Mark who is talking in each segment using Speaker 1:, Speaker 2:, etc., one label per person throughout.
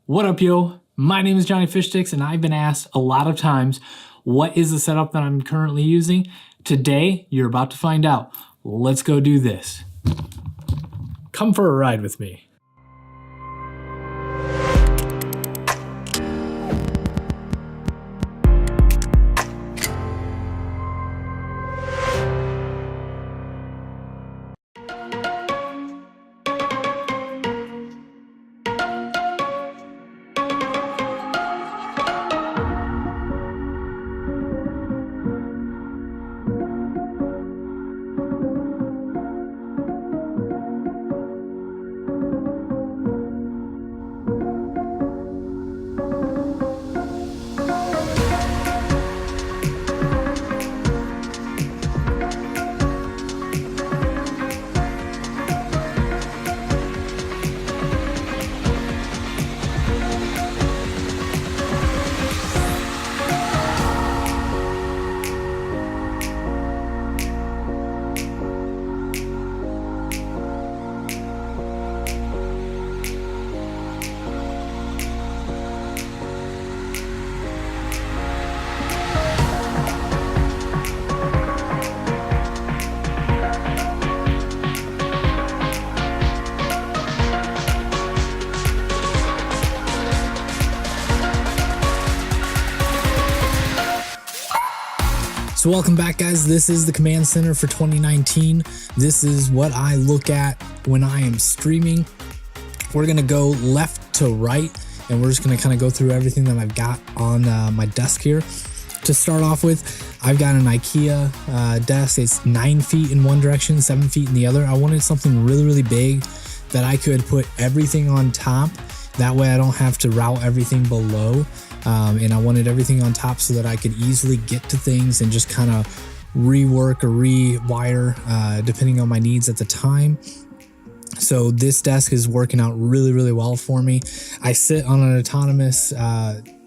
Speaker 1: What up, yo? My name is Johnny Fishsticks, and I've been asked a lot of times, what is the setup that I'm currently using? Today, you're about to find out. Let's go do this. Come for a ride with me. So welcome back, guys. This is the command center for 2019. This is what I look at when I am streaming. We're gonna go left to right, and we're just gonna kind of go through everything that I've got on my desk here. To start off with, I've got an IKEA desk. It's 9 feet in one direction, 7 feet in the other. I wanted something really, really big that I could put everything on top. That way I don't have to route everything below. And I wanted everything on top so that I could easily get to things and just kind of rework or rewire depending on my needs at the time. So this desk is working out really, really well for me. I sit on an autonomous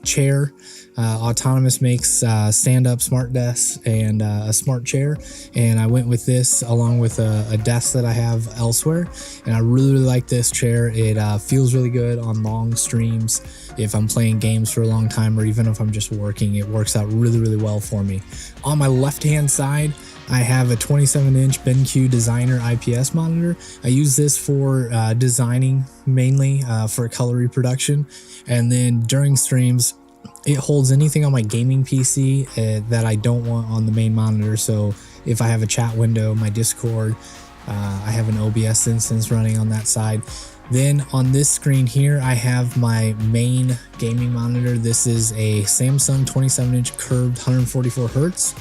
Speaker 1: chair. Autonomous makes stand-up smart desks and a smart chair, and I went with this along with a desk that I have elsewhere, and I really, really like this chair. It feels really good on long streams. If I'm playing games for a long time, or even if I'm just working, it works out really, really well for me. On my left-hand side, I have a 27-inch Benq Designer IPS monitor. I use this for designing mainly for color reproduction, and then during streams, it holds anything on my gaming PC that I don't want on the main monitor. So if I have a chat window, my Discord, I have an OBS instance running on that side. Then on this screen here, I have my main gaming monitor. This is a Samsung 27-inch curved 144 Hertz.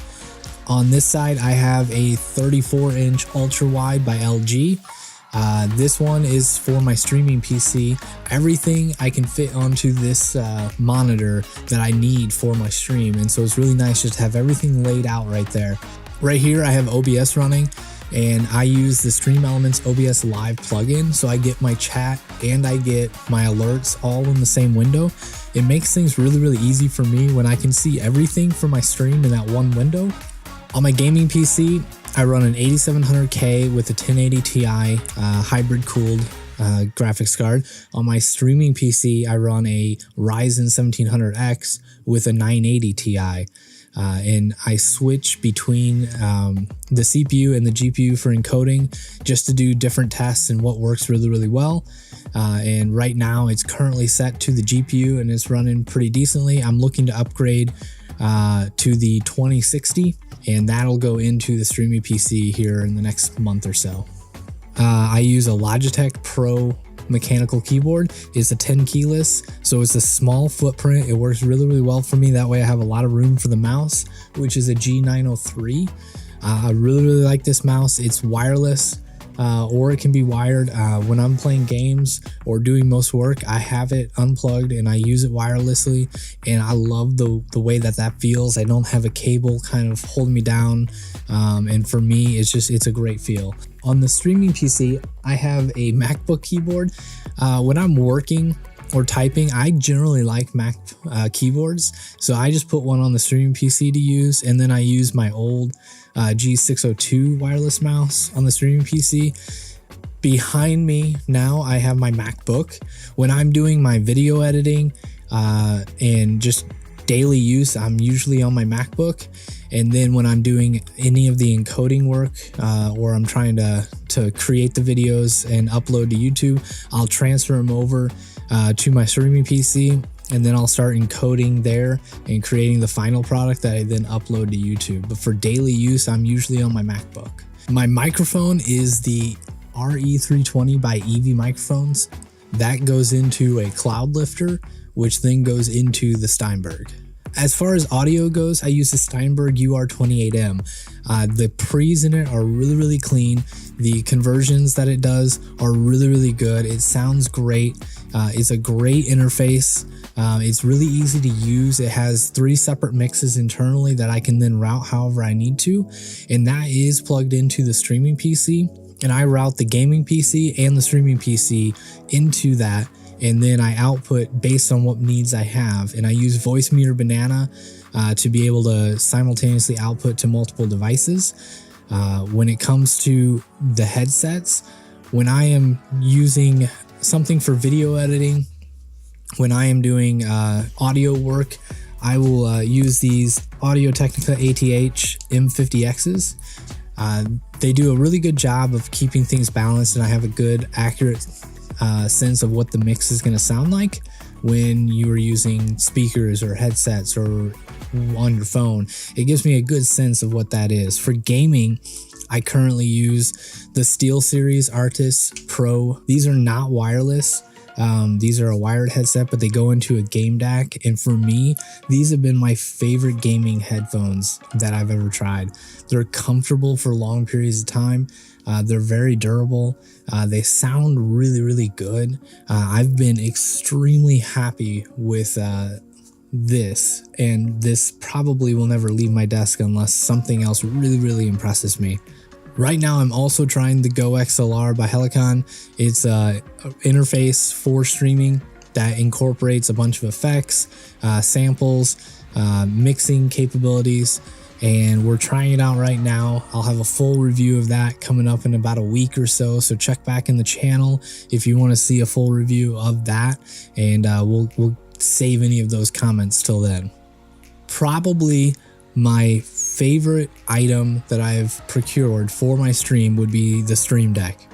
Speaker 1: On this side, I have a 34-inch Ultrawide by LG. This one is for my streaming PC. Everything I can fit onto this monitor that I need for my stream, and so it's really nice just to have everything laid out right there. Right here I have OBS running, and I use the Stream Elements OBS Live plugin, so I get my chat and I get my alerts all in the same window. It makes things really, really easy for me when I can see everything for my stream in that one window. On my gaming PC, I run an 8700K with a 1080 Ti hybrid cooled graphics card. On my streaming PC, I run a Ryzen 1700X with a 980 Ti. And I switch between the CPU and the GPU for encoding just to do different tests and what works really, really well. And right now it's currently set to the GPU and it's running pretty decently. I'm looking to upgrade to the 2060, and that'll go into the streaming PC here in the next month or so. I use a Logitech Pro mechanical keyboard. It's a 10 keyless, so it's a small footprint. It works really, really well for me. That way I have a lot of room for the mouse, which is a G903. I really, really like this mouse. It's wireless, or it can be wired. When I'm playing games or doing most work, I have it unplugged and I use it wirelessly, and I love the way that feels. I don't have a cable kind of holding me down, and for me it's a great feel. On the streaming PC, I have a MacBook keyboard. When I'm working or typing, I generally like Mac keyboards, so I just put one on the streaming PC to use, and then I use my old G602 wireless mouse on the streaming PC. Behind me now, I have my MacBook. When I'm doing my video editing and just daily use, I'm usually on my MacBook. And then when I'm doing any of the encoding work or I'm trying to create the videos and upload to YouTube, I'll transfer them over to my streaming PC, and then I'll start encoding there and creating the final product that I then upload to YouTube. But for daily use, I'm usually on my MacBook. My microphone is the RE320 by EV microphones. That goes into a Cloudlifter, which then goes into the Steinberg. As far as audio goes, I use the Steinberg UR28M. The pre's in it are really, really clean. The conversions that it does are really, really good. It sounds great. It's a great interface. It's really easy to use. It has 3 separate mixes internally that I can then route however I need to. And that is plugged into the streaming PC. And I route the gaming PC and the streaming PC into that. And then I output based on what needs I have. And I use Voice Meter Banana to be able to simultaneously output to multiple devices. When it comes to the headsets, when I am using something for video editing, when I am doing audio work, I will use these Audio-Technica ATH M50Xs. They do a really good job of keeping things balanced, and I have a good, accurate sense of what the mix is going to sound like when you are using speakers or headsets or on your phone. It gives me a good sense of what that is. For gaming, I currently use the SteelSeries Arctis Pro. These are not wireless. These are a wired headset, but they go into a Gamedac. And for me, these have been my favorite gaming headphones that I've ever tried. They're comfortable for long periods of time. They're very durable. They sound really, really good. I've been extremely happy with this, and this probably will never leave my desk unless something else really, really impresses me. Right now, I'm also trying the Go XLR by Helicon. It's an interface for streaming that incorporates a bunch of effects, samples, mixing capabilities, and we're trying it out right now. I'll have a full review of that coming up in about a week or so, so check back in the channel if you want to see a full review of that, and we'll save any of those comments till then. Probably my favorite item that I've procured for my stream would be the Streamdeck.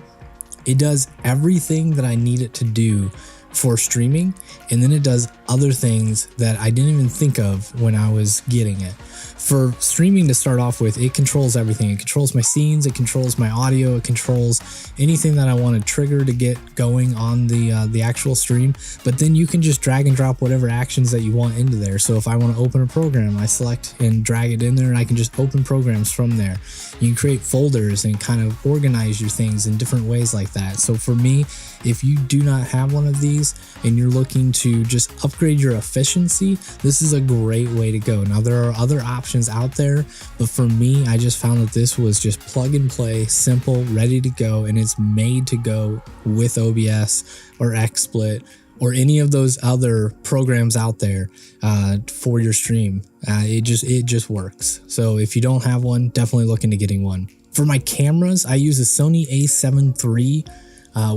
Speaker 1: It does everything that I need it to do for streaming, and then it does other things that I didn't even think of when I was getting it. For streaming, to start off with, it controls everything. It controls my scenes, it controls my audio, it controls anything that I want to trigger to get going on the actual stream. But then you can just drag and drop whatever actions that you want into there. So if I want to open a program, I select and drag it in there, and I can just open programs from there. You can create folders and kind of organize your things in different ways like that. So for me, if you do not have one of these and you're looking to just upgrade your efficiency, this is a great way to go. Now, there are other options out there, but for me, I just found that this was just plug and play, simple, ready to go, and it's made to go with OBS or XSplit or any of those other programs out there for your stream. It just works. So if you don't have one, definitely look into getting one. For my cameras, I use a Sony A7 III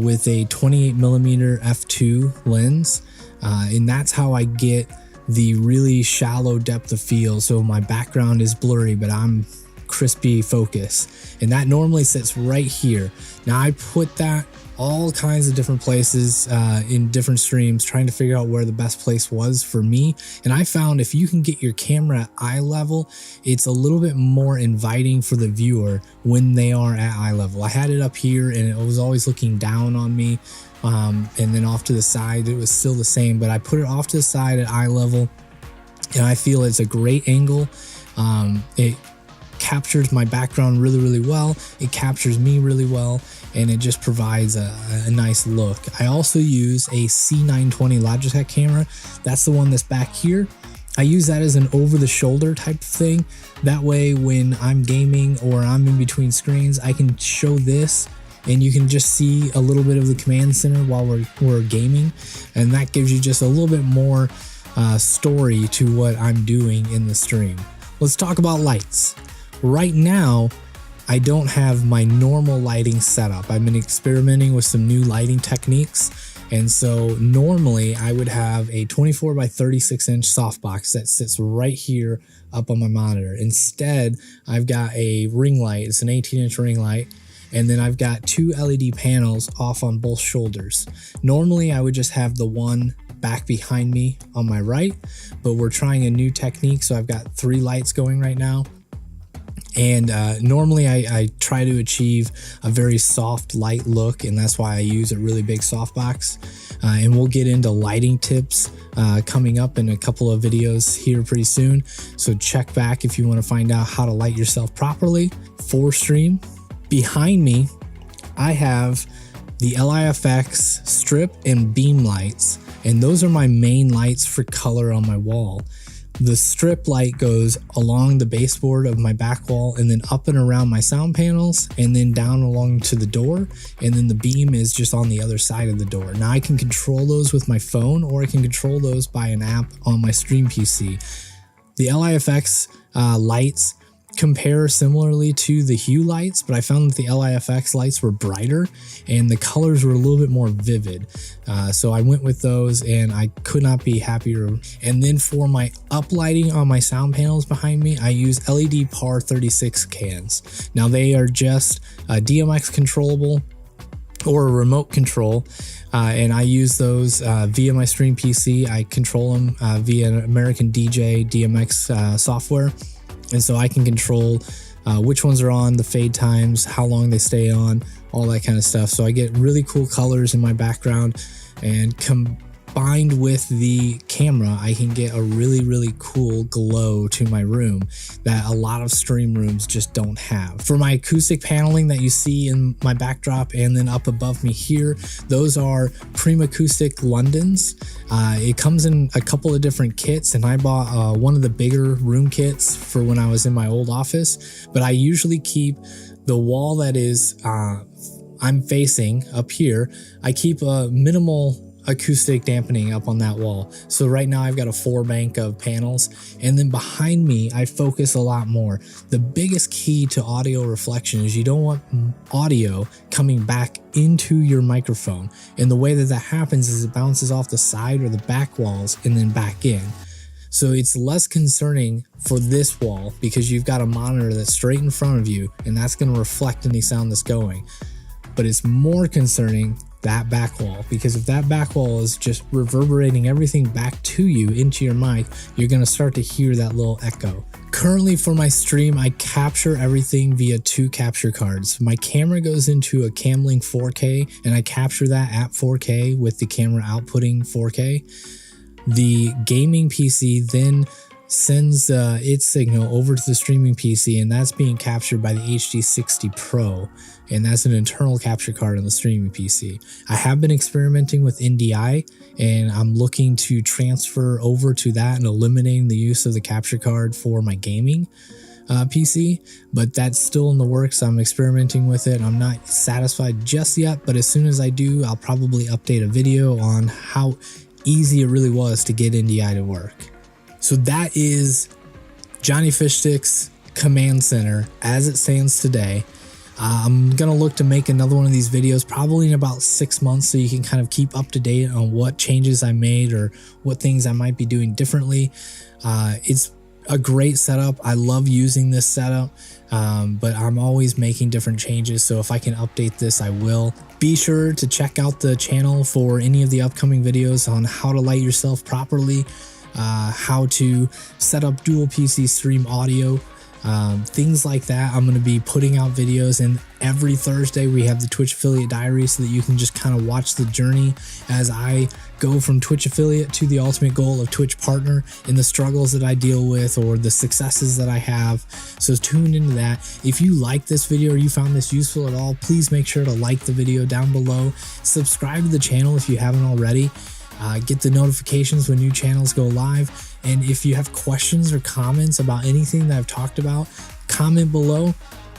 Speaker 1: with a 28mm f2 lens, and that's how I get the really shallow depth of field. So my background is blurry, but I'm crispy focus, and that normally sits right here. Now I put that all kinds of different places in different streams, trying to figure out where the best place was for me. And I found if you can get your camera at eye level, it's a little bit more inviting for the viewer when they are at eye level. I had it up here and it was always looking down on me. And then off to the side, it was still the same, but I put it off to the side at eye level, and I feel it's a great angle. It captures my background really, really well. It captures me really well, and it just provides a nice look. I also use a C920 Logitech camera. That's the one that's back here. I use that as an over-the-shoulder type of thing. That way, when I'm gaming or I'm in between screens, I can show this, and you can just see a little bit of the command center while we're gaming, and that gives you just a little bit more story to what I'm doing in the stream. Let's talk about lights. Right now, I don't have my normal lighting setup. I've been experimenting with some new lighting techniques. And so normally I would have a 24 by 36 inch softbox that sits right here up on my monitor. Instead, I've got a ring light. It's an 18-inch ring light. And then I've got 2 LED panels off on both shoulders. Normally I would just have the one back behind me on my right, but we're trying a new technique. So I've got 3 lights going right now. And normally I try to achieve a very soft light look, and that's why I use a really big softbox. And we'll get into lighting tips coming up in a couple of videos here pretty soon. So check back if you want to find out how to light yourself properly for stream. Behind me, I have the LIFX Strip and beam lights, and those are my main lights for color on my wall. The strip light goes along the baseboard of my back wall and then up and around my sound panels and then down along to the door. And then the beam is just on the other side of the door. Now I can control those with my phone, or I can control those by an app on my Stream PC. The LIFX lights compare similarly to the Hue lights, but I found that the LIFX lights were brighter and the colors were a little bit more vivid. So I went with those and I could not be happier. And then for my uplighting on my sound panels behind me, I use LED PAR 36 cans. Now they are just DMX controllable or a remote control. And I use those via my Stream PC. I control them via an American DJ DMX software. And so I can control which ones are on, the fade times, how long they stay on, all that kind of stuff. So I get really cool colors in my background, and combined with the camera, I can get a really, really cool glow to my room that a lot of stream rooms just don't have. For my acoustic paneling that you see in my backdrop and then up above me here, those are PrimAcoustic Londons. It comes in a couple of different kits, and I bought one of the bigger room kits for when I was in my old office, but I usually keep the wall that is I'm facing up here. I keep a minimal acoustic dampening up on that wall. So right now I've got a 4 bank of panels, and then behind me I focus a lot more. The biggest key to audio reflection is you don't want audio coming back into your microphone, and the way that that happens is it bounces off the side or the back walls and then back in. So it's less concerning for this wall because you've got a monitor that's straight in front of you, and that's going to reflect any sound that's going. But it's more concerning that back wall, because if that back wall is just reverberating everything back to you into your mic, you're going to start to hear that little echo. Currently for my stream, I capture everything via 2 capture cards. My camera goes into a Camlink 4K, and I capture that at 4K with the camera outputting 4K. The gaming PC then sends its signal over to the streaming PC, and that's being captured by the HD60 Pro, and that's an internal capture card on the streaming PC. I have been experimenting with NDI, and I'm looking to transfer over to that and eliminating the use of the capture card for my gaming PC, but that's still in the works. I'm experimenting with it. I'm not satisfied just yet, but as soon as I do, I'll probably update a video on how easy it really was to get NDI to work. So that is Johnny Fishstick's Command Center as it stands today. I'm going to look to make another one of these videos probably in about 6 months, so you can kind of keep up to date on what changes I made or what things I might be doing differently. It's a great setup. I love using this setup, but I'm always making different changes. So if I can update this, I will. Be sure to check out the channel for any of the upcoming videos on how to light yourself properly, how to set up dual PC stream audio, things like that. I'm going to be putting out videos, and every Thursday we have the Twitch affiliate diary, so that you can just kind of watch the journey as I go from Twitch affiliate to the ultimate goal of Twitch partner, and the struggles that I deal with or the successes that I have. So tune into that. If you like this video or you found this useful at all, please make sure to like the video down below. Subscribe to the channel if you haven't already. Get the notifications when new channels go live. And if you have questions or comments about anything that I've talked about, comment below.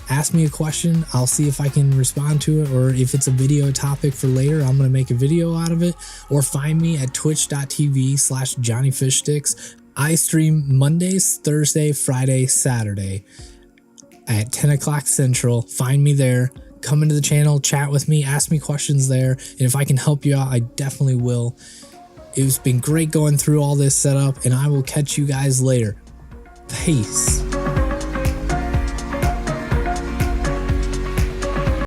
Speaker 1: Ask me a question. I'll see if I can respond to it, or if it's a video topic for later, I'm going to make a video out of it. Or find me at twitch.tv/JohnnyFishsticks. I stream Mondays, Thursday, Friday, Saturday. at 10 o'clock Central. Find me there. Come into the channel, chat with me, ask me questions there. And if I can help you out, I definitely will. It's been great going through all this setup, and I will catch you guys later. Peace.